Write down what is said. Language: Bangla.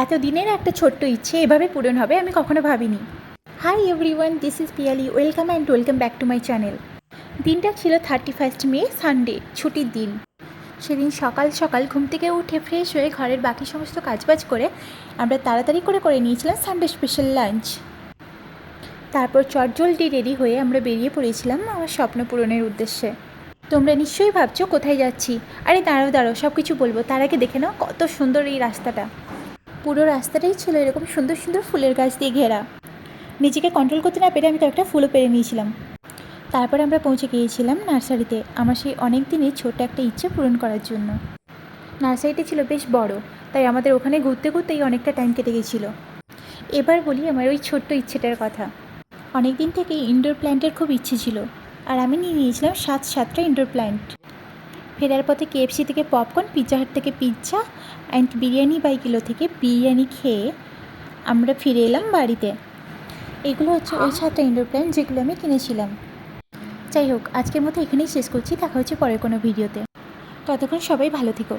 এতদিনের একটা ছোট্ট ইচ্ছে এভাবে পূরণ হবে আমি কখনো ভাবিনি। Hi everyone, this is Piyali. Welcome back to my channel. দিনটা ছিল 31 মে, সানডে, ছুটির দিন। সেদিন সকাল সকাল ঘুম থেকে উঠে ফ্রেশ হয়ে ঘরের বাকি সমস্ত কাজবাজ করে আমরা তাড়াতাড়ি করে নিয়েছিলাম সানডে স্পেশাল লাঞ্চ। তারপর চটজলদি রেডি হয়ে আমরা বেরিয়ে পড়েছিলাম আমার স্বপ্ন পূরণের উদ্দেশ্যে। তোমরা নিশ্চয়ই ভাবছো কোথায় যাচ্ছি। আরে দাঁড়াও, সব কিছু বলবো, তার আগে দেখে নাও কত সুন্দর এই রাস্তাটা। পুরো রাস্তাটাই ছিল এরকম সুন্দর সুন্দর ফুলের গাছ দিয়ে ঘেরা। নিজেকে কন্ট্রোল করতে না পেরে আমি কয়েকটা ফুলও পেরে নিয়েছিলাম। তারপরে আমরা পৌঁছে গিয়েছিলাম নার্সারিতে, আমার সেই অনেক দিনের ছোট্ট একটা ইচ্ছে পূরণ করার জন্য। নার্সারিটি ছিল বেশ বড়, তাই আমাদের ওখানে ঘুরতে ঘুরতেই অনেকটা টাইম কেটে গেছিলো। এবার বলি আমার ওই ছোট্ট ইচ্ছেটার কথা। অনেক দিন থেকেই ইনডোর প্ল্যান্টের খুব ইচ্ছে ছিল, আর আমি নিয়ে নিয়েছিলাম 7টা ইনডোর প্ল্যান্ট। ফেরার পথে KFC থেকে পপকর্ন, পিৎজা হাট থেকে pizza and biryani by kilo থেকে বিরিয়ানি খেয়ে আমরা ফিরে এলাম বাড়িতে। এগুলো হচ্ছে ওই 7টা ইনডোর প্ল্যান্ট যেগুলো আমি কিনেছিলাম। যাই হোক, আজকের মতো এখানেই শেষ করছি। দেখা হচ্ছে পরের কোনো ভিডিওতে। ততক্ষণ সবাই ভালো থেকো।